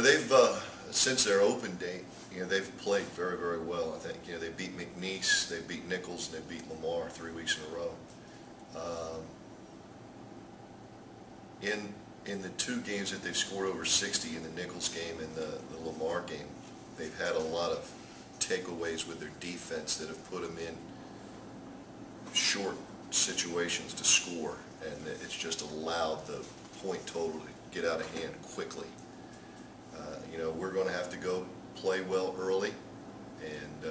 They've since their open date, they've played very, very well. I think, they beat McNeese, they beat Nichols, and they beat Lamar 3 weeks in a row. In the 2 games that they've scored over 60, in the Nichols game and the Lamar game, they've had a lot of takeaways with their defense that have put them in short situations to score, and it's just allowed the point total to get out of hand quickly. We're going to have to go play well early and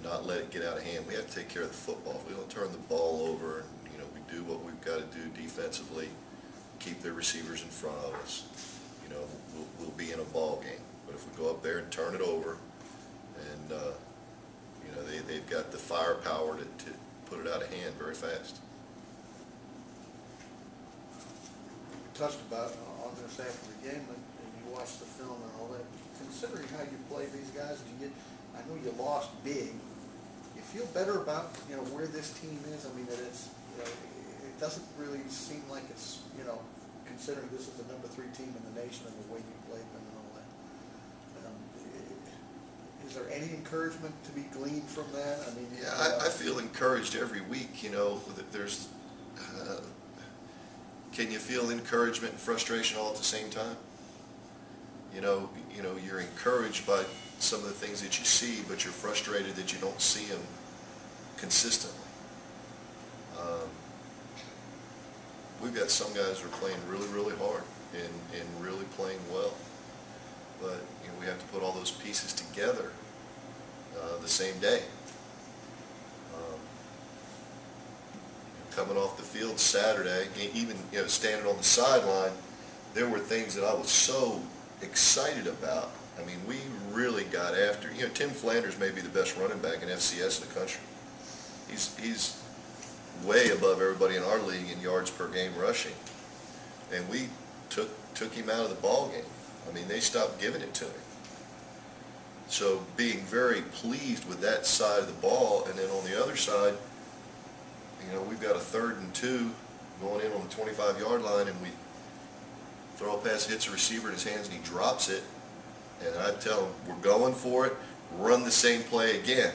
not let it get out of hand. We have to take care of the football. If we don't turn the ball over and we do what we've got to do defensively, keep their receivers in front of us, we'll be in a ball game. But if we go up there and turn it over, and they've got the firepower to put it out of hand very fast. We touched about on this after the game, and you watched the film and all that. Considering how you play these guys, I know you lost big. You feel better about where this team is. I mean, that it's it doesn't really seem like it's considering this is the number 3 team in the nation and the way you played them and all that. Is there any encouragement to be gleaned from that? I mean, yeah, I feel encouraged every week. There's can you feel encouragement and frustration all at the same time? You're encouraged by some of the things that you see, but you're frustrated that you don't see them consistently. We've got some guys who are playing really, really hard and really playing well, but we have to put all those pieces together the same day. Coming off the field Saturday, even standing on the sideline, there were things that I was so excited about. I mean, we really got after. Tim Flanders may be the best running back in FCS in the country. He's way above everybody in our league in yards per game rushing, and we took him out of the ball game. I mean, they stopped giving it to him. So being very pleased with that side of the ball, and then on the other side, we've got a 3rd and 2 going in on the 25-yard line, and we throw a pass, hits a receiver in his hands, and he drops it. And I tell him, we're going for it, run the same play again.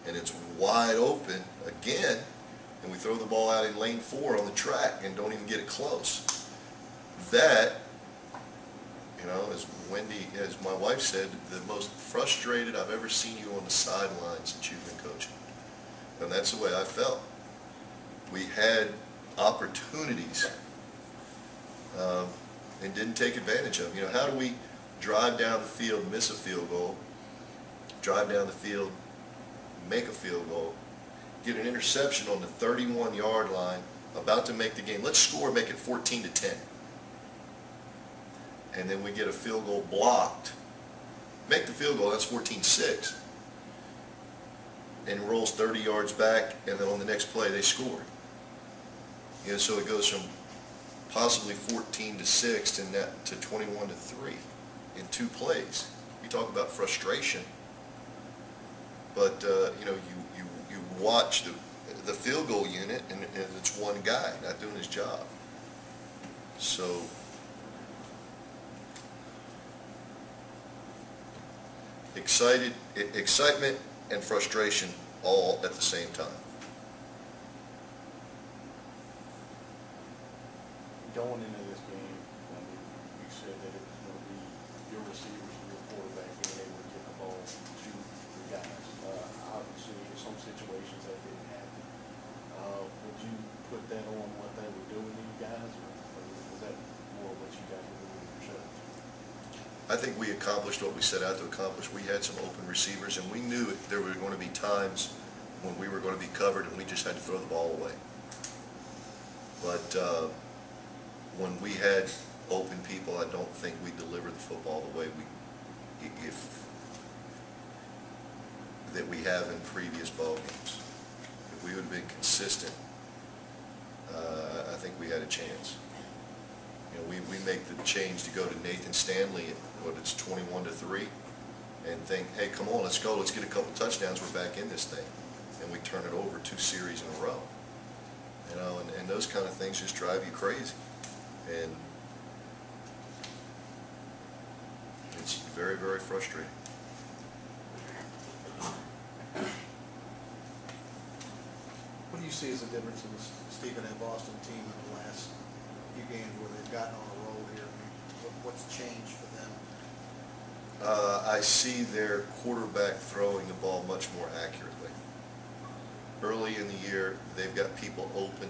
And it's wide open again, and we throw the ball out in lane 4 on the track and don't even get it close. That, as my wife said, the most frustrated I've ever seen you on the sideline since you've been coaching. And that's the way I felt. We had opportunities and didn't take advantage of. How do we drive down the field, miss a field goal, drive down the field, make a field goal, get an interception on the 31-yard line, about to make the game. Let's score, make it 14-10. And then we get a field goal blocked. Make the field goal, that's 14-6. And rolls 30 yards back, and then on the next play they score. So it goes from possibly 14-6 to 21-3 in 2 plays. You talk about frustration, but you watch the field goal unit, and it's one guy not doing his job. So excitement and frustration all at the same time. Going into this game, you said that it was going to be your receivers and your quarterback being able to get the ball to the guys. Obviously, in some situations that didn't happen. Would you put that on what they were doing to you guys, or was that more what you guys were doing yourselves? I think we accomplished what we set out to accomplish. We had some open receivers, and we knew there were going to be times when we were going to be covered and we just had to throw the ball away. But when we had open people, I don't think we delivered the football the way that we have in previous ball games. If we would have been consistent, I think we had a chance. We make the change to go to Nathan Stanley at it's 21-3, and think, hey, come on, let's go, let's get a couple touchdowns, we're back in this thing, and we turn it over 2 series in a row. And those kind of things just drive you crazy. And very, very frustrating. What do you see as the difference in the Stephen and Boston team in the last few games where they've gotten on a roll here? I mean, what's changed for them? I see their quarterback throwing the ball much more accurately. Early in the year, they've got people open,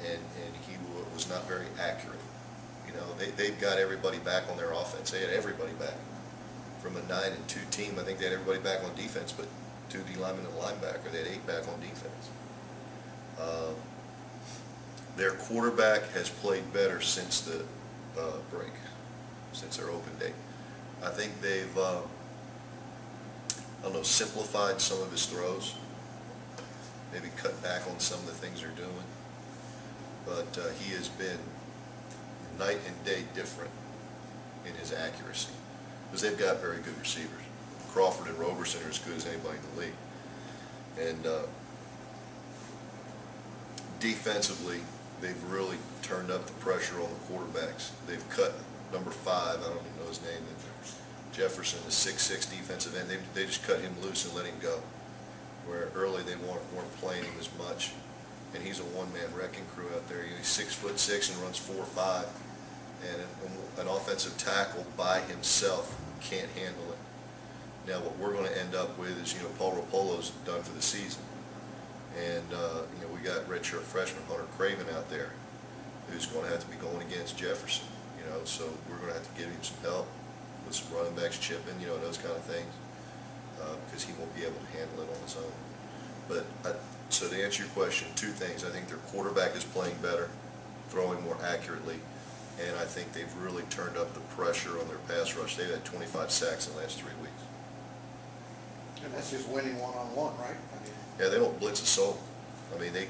and he was not very accurate. You know, they've got everybody back on their offense. They had everybody back. From a 9-2 team, I think they had everybody back on defense, but 2 D linemen and a linebacker. They had 8 back on defense. Their quarterback has played better since the break, since their open date. I think they've, I don't know, simplified some of his throws, maybe cut back on some of the things they're doing. But he has been night and day different in his accuracy, because they've got very good receivers. Crawford and Roberson are as good as anybody in the league. And defensively, they've really turned up the pressure on the quarterbacks. They've cut number 5, I don't even know his name, Jefferson, the 6'6" defensive end. They just cut him loose and let him go. Where early they weren't playing him as much. And he's a one-man wrecking crew out there. He's 6'6" and runs 4.5. And an offensive tackle by himself can't handle it. Now what we're going to end up with is, Paul Rapolo's done for the season. And, we got redshirt freshman Hunter Craven out there who's going to have to be going against Jefferson, so we're going to have to give him some help with some running backs chipping, those kind of things, because he won't be able to handle it on his own. But, so to answer your question, 2 things. I think their quarterback is playing better, throwing more accurately, and I think they've really turned up the pressure on their pass rush. They've had 25 sacks in the last 3 weeks. And that's just winning one-on-one, right? I mean, Yeah, they don't blitz a soul. I mean, they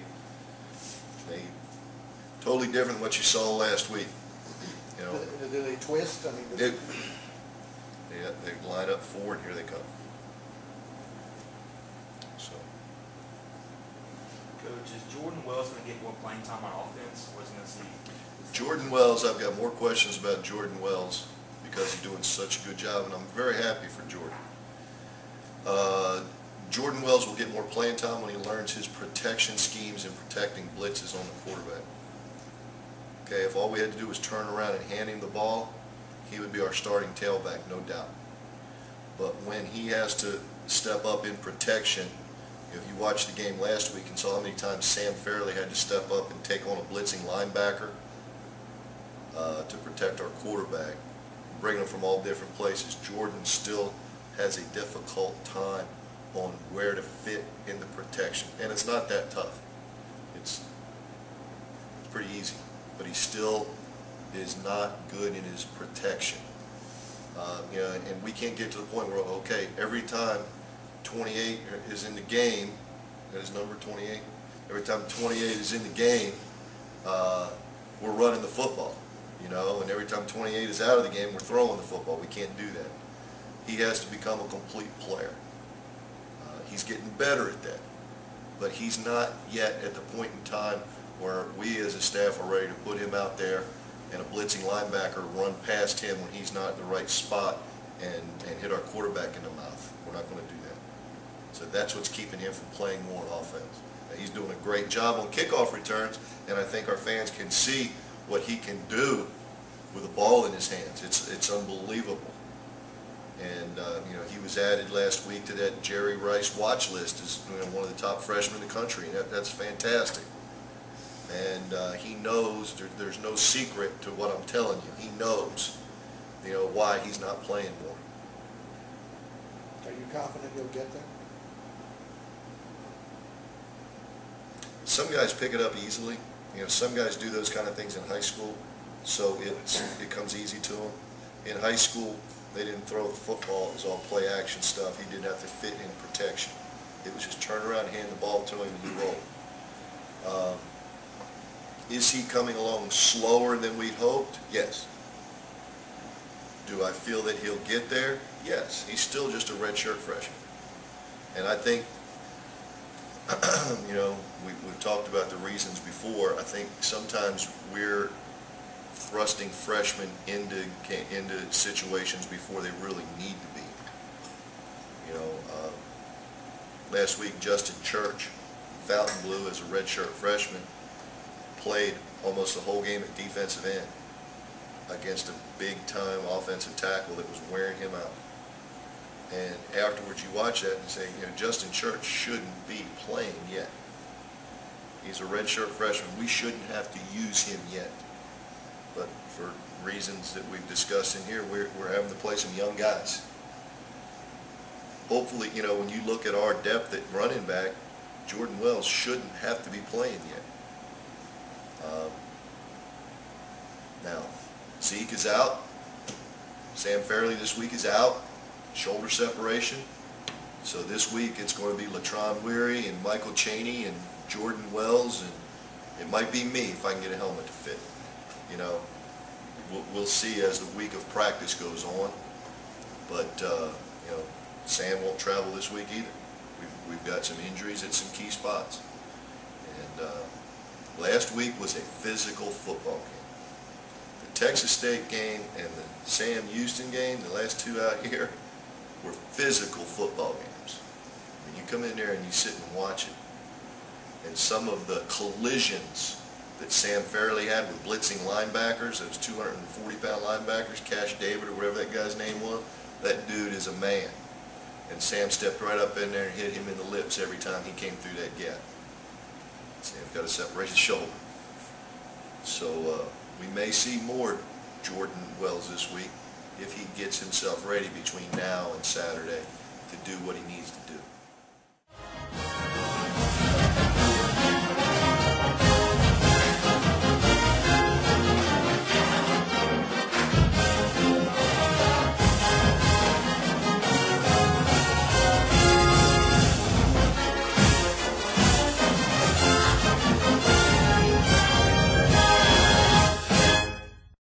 totally different than what you saw last week. Do they twist? I mean, They line up 4 and here they come. So. Coach, is Jordan Wells going to get more playing time on offense, or is he going to see? Jordan Wells, I've got more questions about Jordan Wells because he's doing such a good job, and I'm very happy for Jordan. Jordan Wells will get more playing time when he learns his protection schemes and protecting blitzes on the quarterback. Okay, if all we had to do was turn around and hand him the ball, he would be our starting tailback, no doubt. But when he has to step up in protection, if you watched the game last week and saw how many times Sam Fairley had to step up and take on a blitzing linebacker to protect our quarterback, bringing them from all different places, Jordan still has a difficult time on where to fit in the protection. And it's not that tough. It's pretty easy. But he still is not good in his protection. And we can't get to the point where, okay, every time 28 is in the game, that is number 28, every time 28 is in the game, we're running the football, and every time 28 is out of the game, we're throwing the football. We can't do that. He has to become a complete player. He's getting better at that, but he's not yet at the point in time where we as a staff are ready to put him out there and a blitzing linebacker run past him when he's not in the right spot and hit our quarterback in the mouth. We're not going to do that. So that's what's keeping him from playing more on offense. Now, he's doing a great job on kickoff returns, and I think our fans can see what he can do with a ball in his hands. It's unbelievable. And he was added last week to that Jerry Rice watch list as one of the top freshmen in the country, and that's fantastic. And he knows there's no secret to what I'm telling you. He knows, why he's not playing more. are you confident he'll get there? Some guys pick it up easily. Some guys do those kind of things in high school, so it comes easy to them. In high school, they didn't throw the football. It was all play action stuff. He didn't have to fit in protection. It was just turn around and hand the ball to him and he rolled. Is he coming along slower than we hoped? Yes. Do I feel that he'll get there? Yes. He's still just a redshirt freshman. And I think, we've talked about the reasons before. I think sometimes we're thrusting freshmen into situations before they really need to be. You know, last week Justin Church, Fountain Blue, as a redshirt freshman, played almost the whole game at defensive end against a big-time offensive tackle that was wearing him out. And afterwards you watch that and say, you know, Justin Church shouldn't be playing yet. He's a redshirt freshman. We shouldn't have to use him yet. But for reasons that we've discussed in here, we're having to play some young guys. Hopefully, you know, when you look at our depth at running back, Jordan Wells shouldn't have to be playing yet. Now, Zeke is out. Sam Fairley this week is out. Shoulder separation. So this week it's going to be Latron Weary and Michael Chaney and Jordan Wells, and it might be me if I can get a helmet to fit. You know, we'll see as the week of practice goes on. But, you know, Sam won't travel this week either. We've got some injuries at some key spots. And last week was a physical football game. The Texas State game and the Sam Houston game, the last two out here, were physical football games. When you come in there and you sit and watch it, and some of the collisions that Sam Fairley had with blitzing linebackers, those 240-pound linebackers, Cash David or whatever that guy's name was, that dude is a man. And Sam stepped right up in there and hit him in the lips every time he came through that gap. Sam's got a separated shoulder. So we may see more Jordan Wells this week if he gets himself ready between now and Saturday to do what he needs to do.